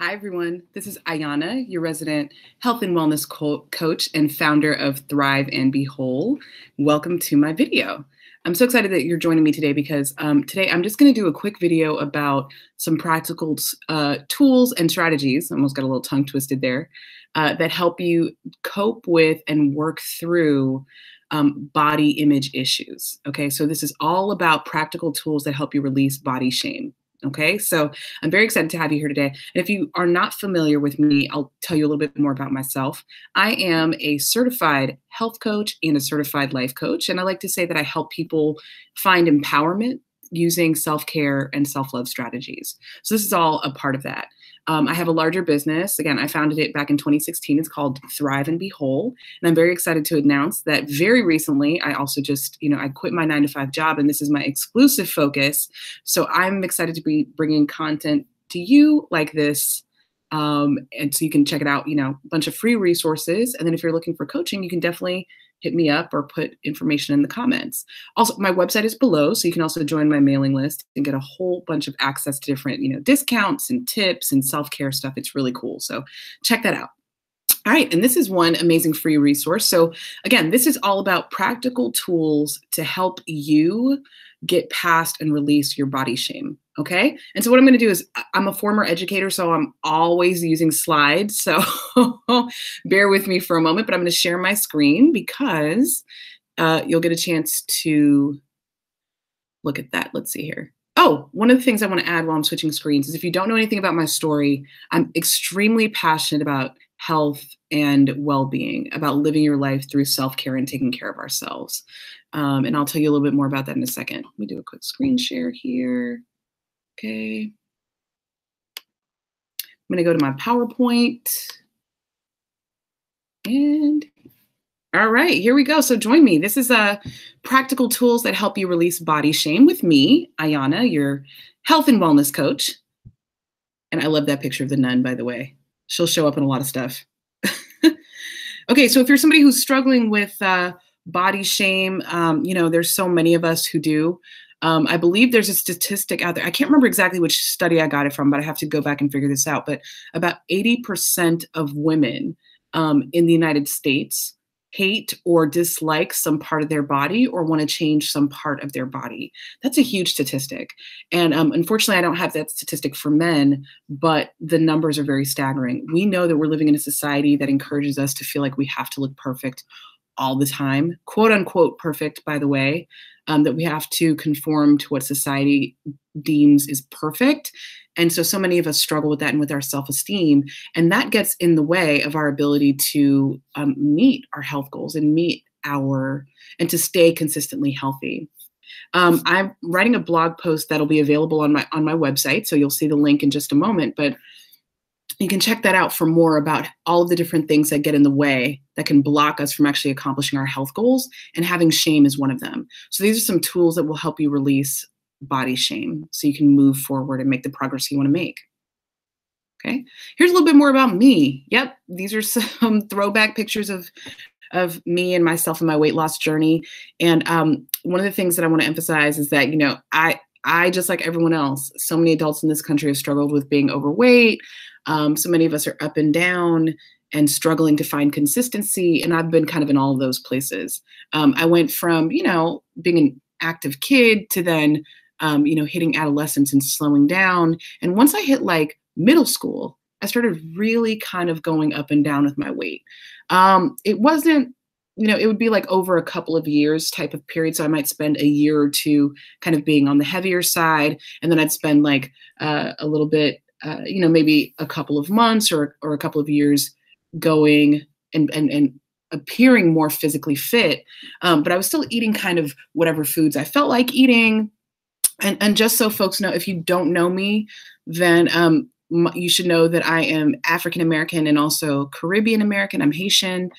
Hi, everyone. This is Ayana, your resident health and wellness coach and founder of Thrive and Be Whole. Welcome to my video. I'm so excited that you're joining me today because today I'm just going to do a quick video about some practical tools and strategies, almost got a little tongue twisted there, that help you cope with and work through body image issues. Okay, so this is all about practical tools that help you release body shame. Okay, so I'm very excited to have you here today. And if you are not familiar with me, I'll tell you a little bit more about myself. I am a certified health coach and a certified life coach. And I like to say that I help people find empowerment using self-care and self-love strategies. So this is all a part of that. I have a larger business. Again, I founded it back in 2016. It's called Thrive and Be Whole. And I'm very excited to announce that very recently, I also just, I quit my 9-to-5 job, and this is my exclusive focus. So I'm excited to be bringing content to you like this. And so you can check it out, a bunch of free resources. And then if you're looking for coaching, you can definitely hit me up or put information in the comments. Also, my website is below, so you can also join my mailing list and get a whole bunch of access to different, discounts and tips and self-care stuff. It's really cool. So check that out. All right, and this is one amazing free resource. So again, this is all about practical tools to help you get past and release your body shame. Okay. And so what I'm going to do is I'm a former educator, so I'm always using slides. So bear with me for a moment, but I'm going to share my screen because you'll get a chance to look at that. Let's see here. Oh, one of the things I want to add while I'm switching screens is if you don't know anything about my story, I'm extremely passionate about health and well-being, about living your life through self-care and taking care of ourselves. And I'll tell you a little bit more about that in a second. Let me do a quick screen share here. Okay. I'm going to go to my PowerPoint. And all right, here we go. So join me. This is practical tools that help you release body shame with me, Ayana, your health and wellness coach. And I love that picture of the nun, by the way. She'll show up in a lot of stuff. Okay, so if you're somebody who's struggling with body shame, there's so many of us who do. I believe there's a statistic out there. I can't remember exactly which study I got it from, but I have to go back and figure this out. But about 80% of women in the United States hate or dislike some part of their body or want to change some part of their body. That's a huge statistic. And unfortunately, I don't have that statistic for men, but the numbers are very staggering. We know that we're living in a society that encourages us to feel like we have to look perfect all the time, quote unquote perfect, by the way, that we have to conform to what society deems is perfect. And so many of us struggle with that and with our self-esteem. And that gets in the way of our ability to meet our health goals and and to stay consistently healthy. I'm writing a blog post that'll be available on my website. So you'll see the link in just a moment, but you can check that out for more about all of the different things that get in the way that can block us from actually accomplishing our health goals, and having shame is one of them. So these are some tools that will help you release body shame so you can move forward and make the progress you want to make. Okay, here's a little bit more about me. Yep, these are some throwback pictures of me and myself and my weight loss journey. And one of the things that I want to emphasize is that, I, just like everyone else, so many adults in this country have struggled with being overweight. So many of us are up and down and struggling to find consistency. And I've been kind of in all of those places. I went from, being an active kid to then, hitting adolescence and slowing down. And once I hit like middle school, I started really kind of going up and down with my weight. It wasn't, it would be like over a couple of years type of period. So I might spend a year or two kind of being on the heavier side. And then I'd spend like a little bit, maybe a couple of months or a couple of years going and appearing more physically fit. But I was still eating kind of whatever foods I felt like eating. And just so folks know, if you don't know me, then you should know that I am African American and also Caribbean American. I'm Haitian.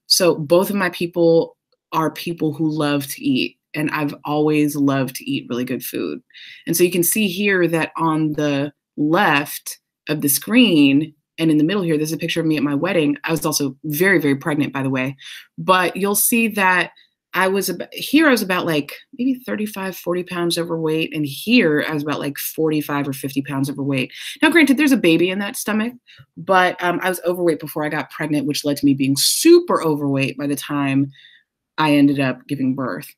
So both of my people are people who love to eat. And I've always loved to eat really good food. And so you can see here that on the left of the screen and in the middle here, there's a picture of me at my wedding. I was also very, very pregnant, by the way. But you'll see that I was about like maybe 35, 40 pounds overweight. And here I was about like 45 or 50 pounds overweight. Now, granted, there's a baby in that stomach, but I was overweight before I got pregnant, which led to me being super overweight by the time I ended up giving birth.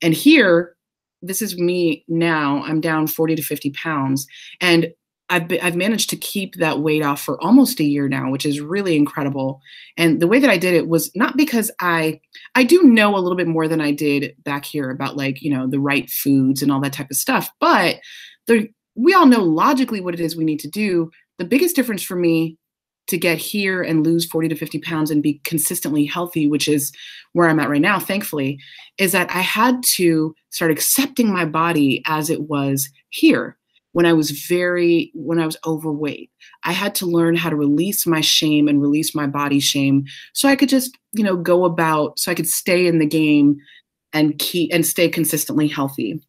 And here, this is me now. I'm down 40 to 50 pounds. And I've managed to keep that weight off for almost a year now, which is really incredible. And the way that I did it was not because I do know a little bit more than I did back here about like, the right foods and all that type of stuff. But we all know logically what it is we need to do. The biggest difference for me to get here and lose 40 to 50 pounds and be consistently healthy, which is where I'm at right now, thankfully, is that I had to start accepting my body as it was here when I was overweight. I had to learn how to release my shame and release my body shame so I could just, so I could stay in the game and stay consistently healthy.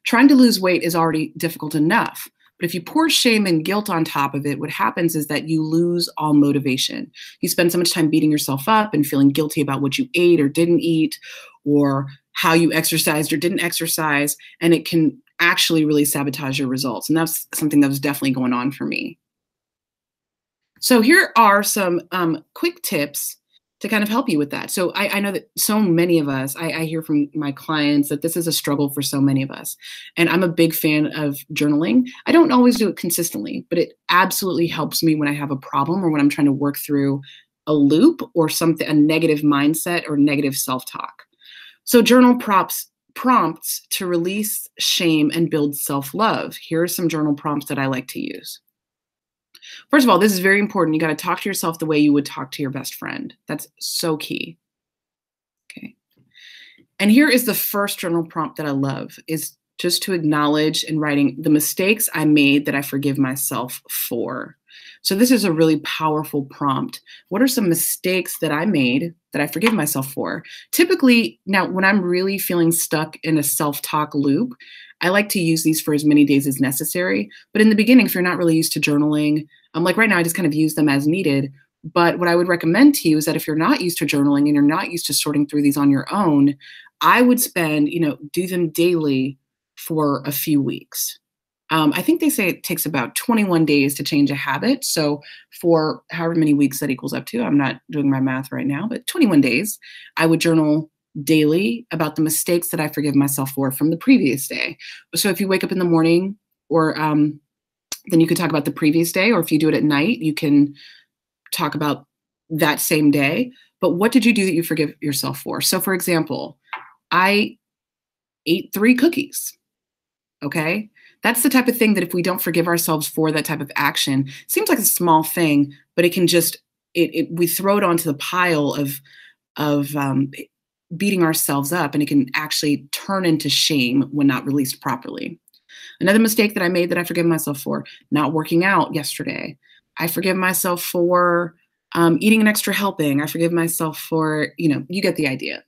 Trying to lose weight is already difficult enough. But if you pour shame and guilt on top of it, what happens is that you lose all motivation. You spend so much time beating yourself up and feeling guilty about what you ate or didn't eat, or how you exercised or didn't exercise, and it can actually really sabotage your results. And that's something that was definitely going on for me. So here are some quick tips to kind of help you with that. So I know that so many of us, I hear from my clients that this is a struggle for so many of us. And I'm a big fan of journaling. I don't always do it consistently, but it absolutely helps me when I have a problem or when I'm trying to work through a loop or a negative mindset or negative self-talk. So journal prompts to release shame and build self-love. Here are some journal prompts that I like to use. First of all, this is very important. You got to talk to yourself the way you would talk to your best friend. That's so key. Okay. And here is the first journal prompt that I love, is just to acknowledge in writing the mistakes I made that I forgive myself for. So this is a really powerful prompt. What are some mistakes that I made that I forgive myself for? Typically, now when I'm really feeling stuck in a self-talk loop, I like to use these for as many days as necessary. But in the beginning, if you're not really used to journaling, like right now, I just kind of use them as needed. But what I would recommend to you is that if you're not used to journaling and you're not used to sorting through these on your own, I would do them daily for a few weeks. I think they say it takes about 21 days to change a habit. So for however many weeks that equals up to, I'm not doing my math right now, but 21 days, I would journal daily about the mistakes that I forgive myself for from the previous day. So if you wake up in the morning, or then you could talk about the previous day, or if you do it at night, you can talk about that same day. But what did you do that you forgive yourself for? So for example, I ate 3 cookies. Okay. That's the type of thing that if we don't forgive ourselves for that type of action, seems like a small thing, but it can just, we throw it onto the pile of beating ourselves up, and it can actually turn into shame when not released properly. Another mistake that I made that I forgive myself for, not working out yesterday. I forgive myself for eating an extra helping. I forgive myself for, you get the idea.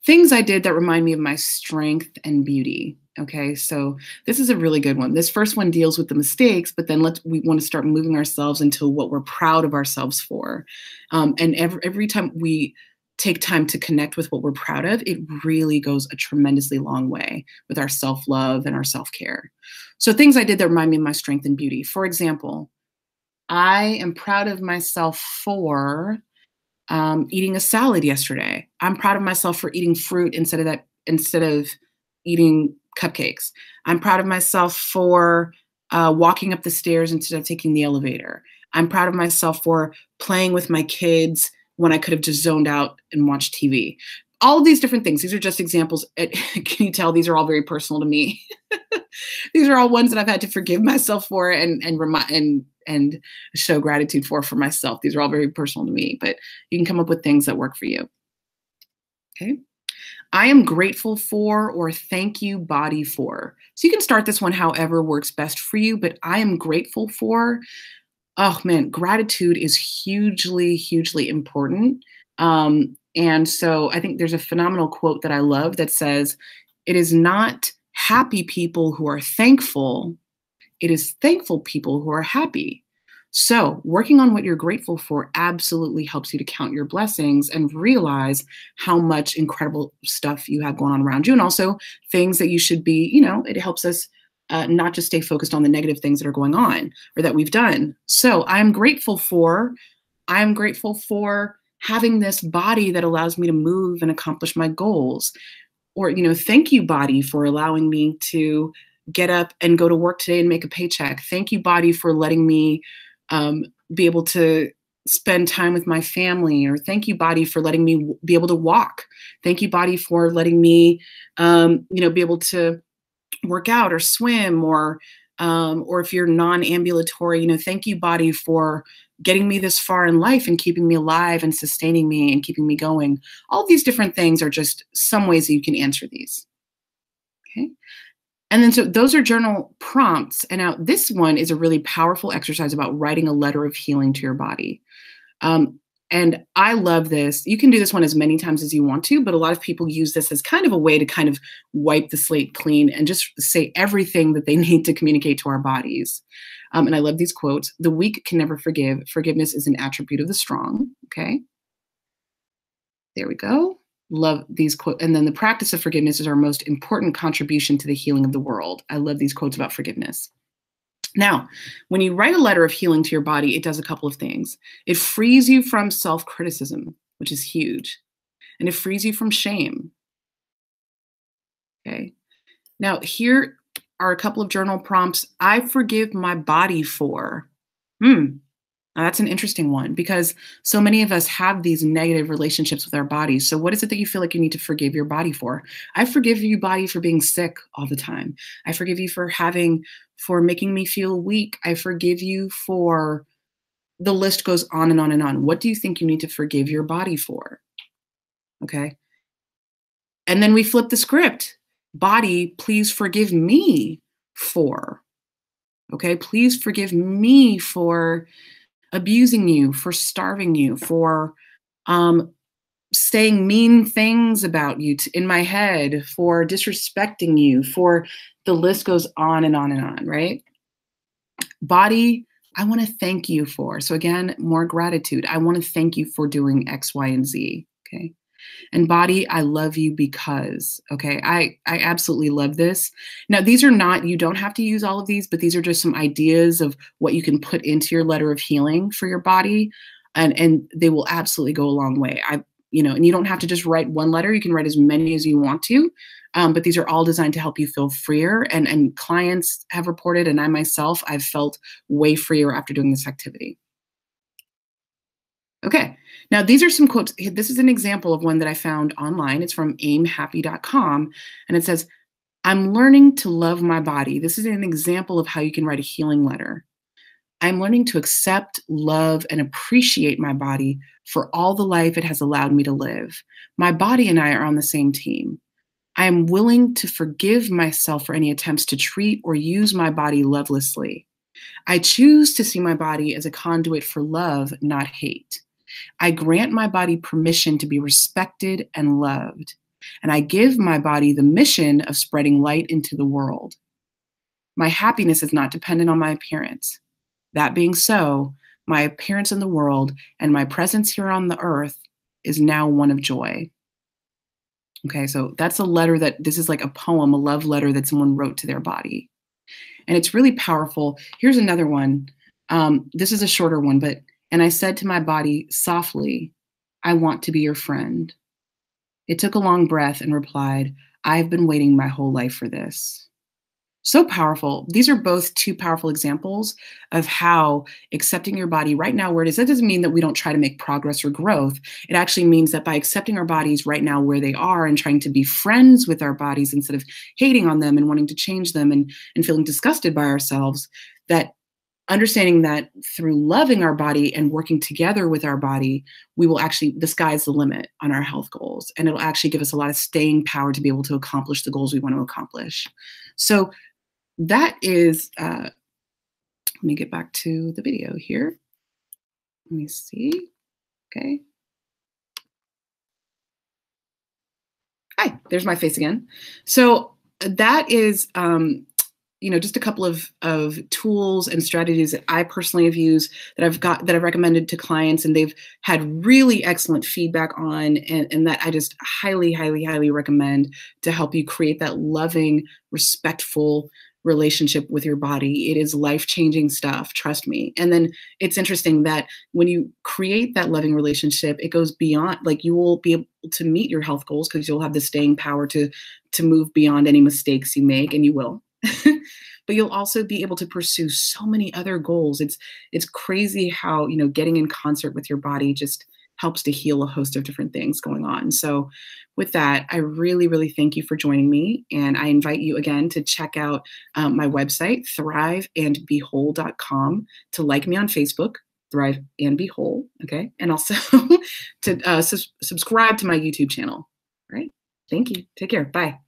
Things I did that remind me of my strength and beauty. Okay, so this is a really good one. This first one deals with the mistakes, but then we want to start moving ourselves into what we're proud of ourselves for. And every time we take time to connect with what we're proud of, it really goes a tremendously long way with our self-love and our self-care. So things I did that remind me of my strength and beauty. For example, I am proud of myself for eating a salad yesterday. I'm proud of myself for eating fruit instead of eating cupcakes. I'm proud of myself for walking up the stairs instead of taking the elevator. I'm proud of myself for playing with my kids when I could have just zoned out and watched TV. All of these different things. These are just examples. Can you tell these are all very personal to me? These are all ones that I've had to forgive myself for and show gratitude for myself. These are all very personal to me, but you can come up with things that work for you. Okay. I am grateful for, or thank you body for. So you can start this one however works best for you, but I am grateful for, oh man, gratitude is hugely, hugely important. And so I think there's a phenomenal quote that I love that says, it is not happy people who are thankful, it is thankful people who are happy. So, working on what you're grateful for absolutely helps you to count your blessings and realize how much incredible stuff you have going on around you, and also things that you should be, it helps us not just stay focused on the negative things that are going on or that we've done. So, I'm grateful for having this body that allows me to move and accomplish my goals. Or, thank you, body, for allowing me to get up and go to work today and make a paycheck. Thank you, body, for letting me um, be able to spend time with my family. Or thank you, body, for letting me be able to walk. Thank you, body, for letting me, be able to work out or swim, or if you're non-ambulatory, thank you, body, for getting me this far in life and keeping me alive and sustaining me and keeping me going. All these different things are just some ways that you can answer these. Okay. And then, so those are journal prompts. And now this one is a really powerful exercise about writing a letter of healing to your body. Um, and I love this. You can do this one as many times as you want to, but a lot of people use this as kind of a way to kind of wipe the slate clean and just say everything that they need to communicate to our bodies. And I love these quotes. The weak can never forgive. Forgiveness is an attribute of the strong. Okay. There we go. Love these quotes. And then the practice of forgiveness is our most important contribution to the healing of the world. I love these quotes about forgiveness. Now, when you write a letter of healing to your body, it does a couple of things. It frees you from self-criticism, which is huge, and it frees you from shame. Okay. Now, here are a couple of journal prompts I forgive my body for. Now, that's an interesting one because so many of us have these negative relationships with our bodies. So, what is it that you feel like you need to forgive your body for? I forgive you, body, for being sick all the time. I forgive you for making me feel weak. I forgive you for the list goes on and on and on. What do you think you need to forgive your body for? Okay. And then we flip the script. Body, please forgive me for. Okay. Please forgive me for abusing you, for starving you, for um, saying mean things about you in my head, for disrespecting you, for the list goes on and on and on, right? Body, I want to thank you for. So again, more gratitude. I want to thank you for doing X, Y, and Z. Okay. And body, I love you because. Okay. I absolutely love this. Now, these are not, you don't have to use all of these, but these are just some ideas of what you can put into your letter of healing for your body. And they will absolutely go a long way. And you don't have to just write one letter. You can write as many as you want to. But these are all designed to help you feel freer. And clients have reported, and I myself, I've felt way freer after doing this activity. Okay. Now, these are some quotes. This is an example of one that I found online. It's from aimhappy.com. And it says, I'm learning to love my body. This is an example of how you can write a healing letter. I'm learning to accept, love, and appreciate my body for all the life it has allowed me to live. My body and I are on the same team. I am willing to forgive myself for any attempts to treat or use my body lovelessly. I choose to see my body as a conduit for love, not hate. I grant my body permission to be respected and loved. And I give my body the mission of spreading light into the world. My happiness is not dependent on my appearance. That being so, my appearance in the world and my presence here on the earth is now one of joy. Okay, so that's a letter this is like a poem, a love letter that someone wrote to their body. And it's really powerful. Here's another one. This is a shorter one, and I said to my body softly, I want to be your friend. It took a long breath and replied, I've been waiting my whole life for this. So powerful. These are both two powerful examples of how accepting your body right now where it is, that doesn't mean that we don't try to make progress or growth. It actually means that by accepting our bodies right now where they are and trying to be friends with our bodies instead of hating on them and wanting to change them and feeling disgusted by ourselves, that understanding that through loving our body and working together with our body, we will actually, the sky's the limit on our health goals. And it'll actually give us a lot of staying power to be able to accomplish the goals we want to accomplish. So that is, let me get back to the video here. Let me see. Okay. Hi, there's my face again. So that is just a couple of tools and strategies that I personally have used that I've recommended to clients, and they've had really excellent feedback on, and that I just highly, highly, highly recommend to help you create that loving, respectful relationship with your body. It is life-changing stuff, trust me. And then it's interesting that when you create that loving relationship, it goes beyond, like, you will be able to meet your health goals because you'll have the staying power to move beyond any mistakes you make, and you will. But you'll also be able to pursue so many other goals. It's crazy how, getting in concert with your body just helps to heal a host of different things going on. So with that, I really, really thank you for joining me. And I invite you again to check out my website, thriveandbewhole.com, to like me on Facebook, Thrive and Be Whole. Okay. And also to subscribe to my YouTube channel. All right. Thank you. Take care. Bye.